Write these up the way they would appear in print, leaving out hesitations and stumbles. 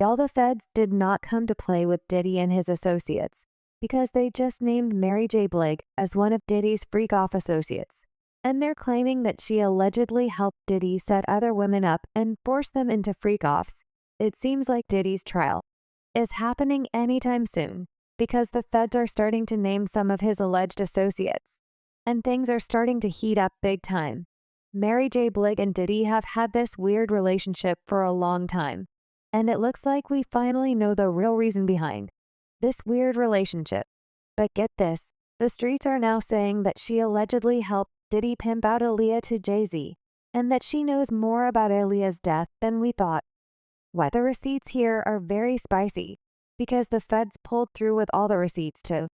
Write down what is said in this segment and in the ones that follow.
All the feds did not come to play with Diddy and his associates because they just named Mary J. Blige as one of Diddy's freak-off associates. And they're claiming that she allegedly helped Diddy set other women up and force them into freak-offs. It seems like Diddy's trial is happening anytime soon because the feds are starting to name some of his alleged associates. And things are starting to heat up big time. Mary J. Blige and Diddy have had this weird relationship for a long time. And it looks like we finally know the real reason behind this weird relationship. But get this, the streets are now saying that she allegedly helped Diddy pimp out Aaliyah to Jay-Z, and that she knows more about Aaliyah's death than we thought. Why the receipts here are very spicy, because the feds pulled through with all the receipts to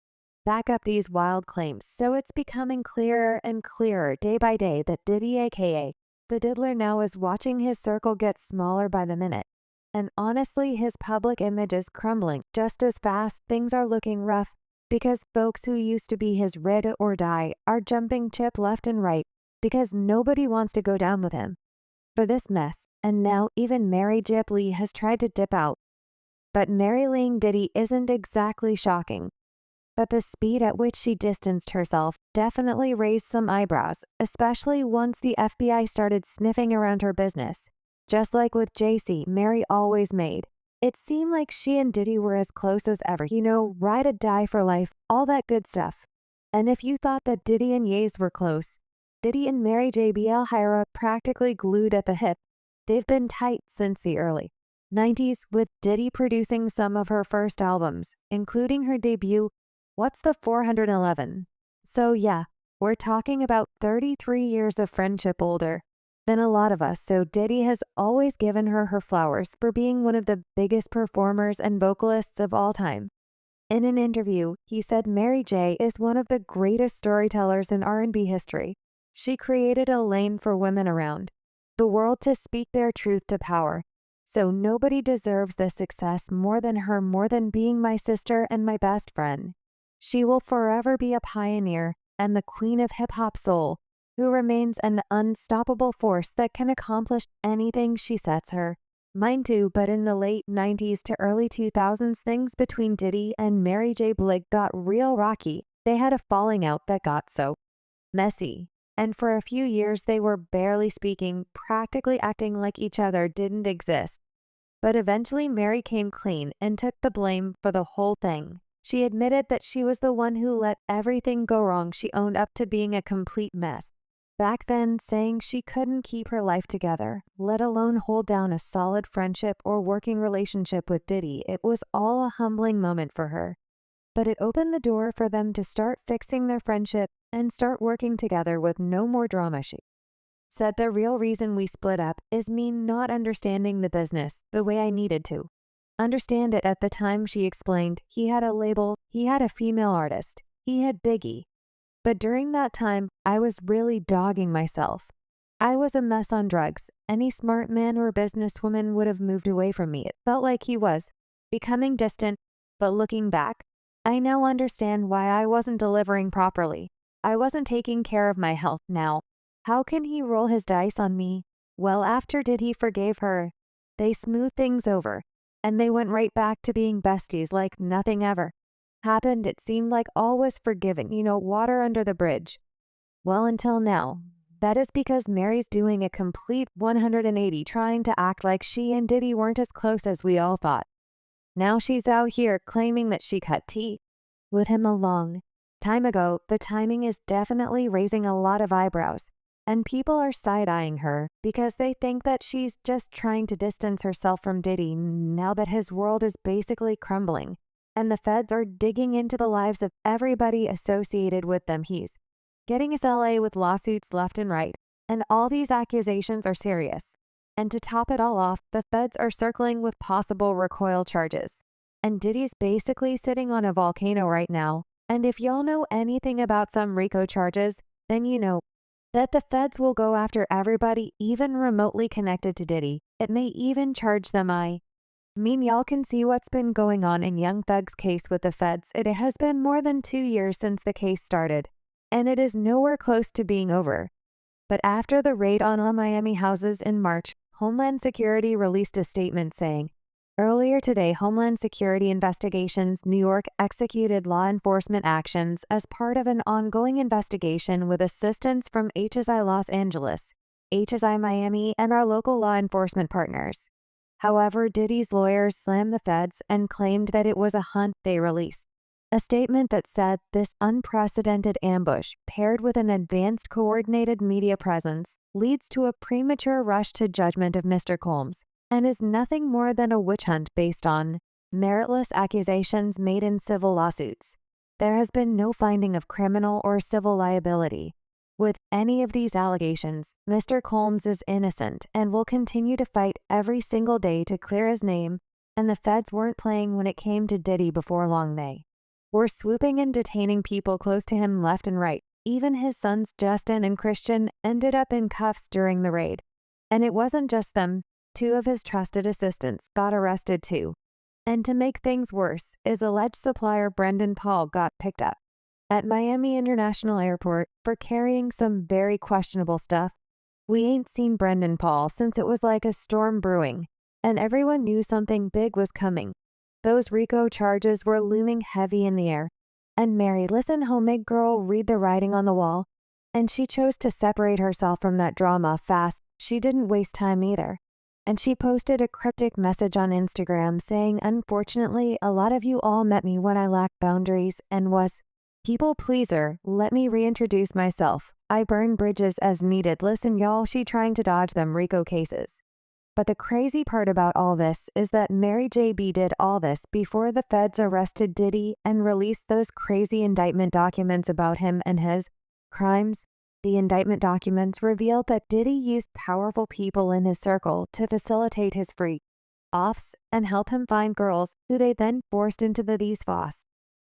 back up these wild claims, so it's becoming clearer and clearer day by day that Diddy, aka the Diddler, now is watching his circle get smaller by the minute. And honestly, his public image is crumbling just as fast. Things are looking rough because folks who used to be his ride or die are jumping ship left and right because nobody wants to go down with him for this mess. And now even Mary J. Blige has tried to dip out. But Mary-ling Diddy isn't exactly shocking. But the speed at which she distanced herself definitely raised some eyebrows, especially once the FBI started sniffing around her business. Just like with JC, Mary always made it seem like she and Diddy were as close as ever. You know, ride or die for life, all that good stuff. And if you thought that Diddy and Ye's were close, Diddy and Mary J. Blige practically glued at the hip. They've been tight since the early 90s, with Diddy producing some of her first albums, including her debut, What's the 411? So yeah, we're talking about 33 years of friendship older than a lot of us, so Diddy has always given her her flowers for being one of the biggest performers and vocalists of all time. In an interview, he said Mary J. is one of the greatest storytellers in R&B history. She created a lane for women around the world to speak their truth to power. So nobody deserves this success more than her, more than being my sister and my best friend. She will forever be a pioneer and the queen of hip-hop soul, who remains an unstoppable force that can accomplish anything she sets her mind to. But in the late 90s to early 2000s, things between Diddy and Mary J. Blige got real rocky. They had a falling out that got so messy. And for a few years, they were barely speaking, practically acting like each other didn't exist. But eventually, Mary came clean and took the blame for the whole thing. She admitted that she was the one who let everything go wrong. She owned up to being a complete mess back then, saying she couldn't keep her life together, let alone hold down a solid friendship or working relationship with Diddy. It was all a humbling moment for her. But it opened the door for them to start fixing their friendship and start working together with no more drama. She said the real reason we split up is me not understanding the business the way I needed to understand it at the time. She explained, he had a label, he had a female artist, he had Biggie. But during that time, I was really dogging myself. I was a mess on drugs. Any smart man or businesswoman would have moved away from me. It felt like he was becoming distant, but looking back, I now understand why I wasn't delivering properly. I wasn't taking care of my health now. How can he roll his dice on me? Well, after Diddy forgave her, they smoothed things over, and they went right back to being besties like nothing ever happened. It seemed like all was forgiven, water under the bridge. Well, until now. That is because Mary's doing a complete 180, trying to act like she and Diddy weren't as close as we all thought. Now she's out here claiming that she cut teeth with him a long time ago. The timing is definitely raising a lot of eyebrows, and people are side-eyeing her because they think that she's just trying to distance herself from Diddy now that his world is basically crumbling, and the feds are digging into the lives of everybody associated with them. He's getting his LA with lawsuits left and right, and all these accusations are serious. And to top it all off, the feds are circling with possible recoil charges. And Diddy's basically sitting on a volcano right now. And if y'all know anything about some RICO charges, then you know that the feds will go after everybody even remotely connected to Diddy. It may even charge them. I mean, y'all can see what's been going on in Young Thug's case with the feds. It has been more than 2 years since the case started, and it is nowhere close to being over. But after the raid on all Miami houses in March, Homeland Security released a statement saying Earlier today, Homeland Security Investigations New York executed law enforcement actions as part of an ongoing investigation with assistance from HSI Los Angeles, HSI Miami, and our local law enforcement partners. However, Diddy's lawyers slammed the feds and claimed that it was a hunt they released. A statement that said this unprecedented ambush, paired with an advanced coordinated media presence, leads to a premature rush to judgment of Mr. Combs, and is nothing more than a witch hunt based on meritless accusations made in civil lawsuits. There has been no finding of criminal or civil liability. With any of these allegations, Mr. Combs is innocent and will continue to fight every single day to clear his name, and the feds weren't playing when it came to Diddy before long. They were swooping and detaining people close to him left and right. Even his sons Justin and Christian ended up in cuffs during the raid. And it wasn't just them. 2 of his trusted assistants got arrested too. And to make things worse, his alleged supplier Brendan Paul got picked up at Miami International Airport for carrying some very questionable stuff. We ain't seen Brendan Paul since it was like a storm brewing, and everyone knew something big was coming. Those RICO charges were looming heavy in the air. And Mary, listen, homemade girl, read the writing on the wall. And she chose to separate herself from that drama fast. She didn't waste time either. And she posted a cryptic message on Instagram saying, unfortunately, a lot of you all met me when I lacked boundaries and was people pleaser. Let me reintroduce myself. I burn bridges as needed. Listen, y'all, she trying to dodge them RICO cases. But the crazy part about all this is that Mary J. B. did all this before the feds arrested Diddy and released those crazy indictment documents about him and his crimes. The indictment documents revealed that Diddy used powerful people in his circle to facilitate his free-offs and help him find girls who they then forced into these FOS.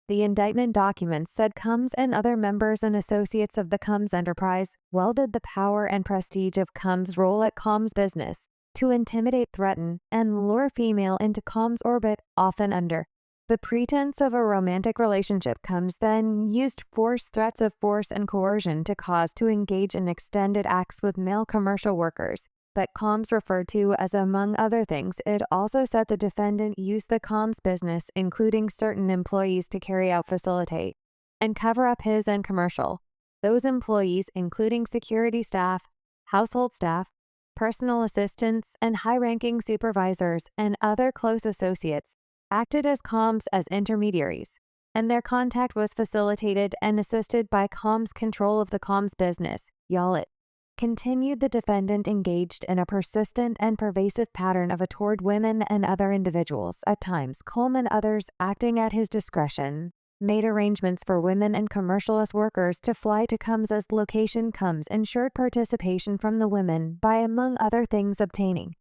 The indictment documents said Combs and other members and associates of the Combs enterprise wielded the power and prestige of Combs' role at Combs' business to intimidate, threaten, and lure female into Combs' orbit, often under the pretense of a romantic relationship. Combs then used threats of force and coercion to engage in extended acts with male commercial workers that Combs referred to as, among other things. It also said the defendant used the Combs business, including certain employees, to carry out, facilitate, and cover up his and commercial. Those employees, including security staff, household staff, personal assistants, and high-ranking supervisors and other close associates, acted as Combs as intermediaries, and their contact was facilitated and assisted by Combs' control of the Combs business. Y'all, it continued. The defendant engaged in a persistent and pervasive pattern of toward women and other individuals. At times, Combs and others, acting at his discretion, made arrangements for women and commercialist workers to fly to Combs' location. Combs ensured participation from the women by, among other things, obtaining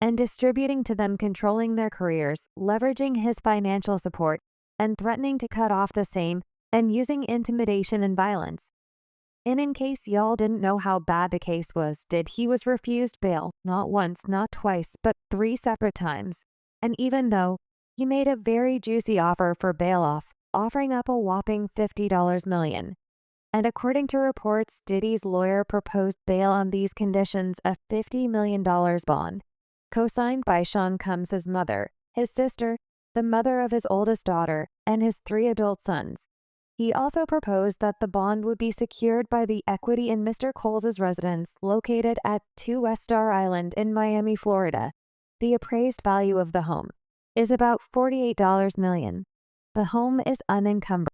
and distributing to them, controlling their careers, leveraging his financial support, and threatening to cut off the same, and using intimidation and violence. And in case y'all didn't know how bad the case was, he was refused bail, not once, not twice, but 3 separate times. And even though he made a very juicy offer for bail, offering up a whopping $50 million. And according to reports, Diddy's lawyer proposed bail on these conditions: a $50 million bond, co-signed by Sean Combs' mother, his sister, the mother of his oldest daughter, and his 3 adult sons. He also proposed that the bond would be secured by the equity in Mr. Coles' residence located at 2 West Star Island in Miami, Florida. The appraised value of the home is about $48 million. The home is unencumbered.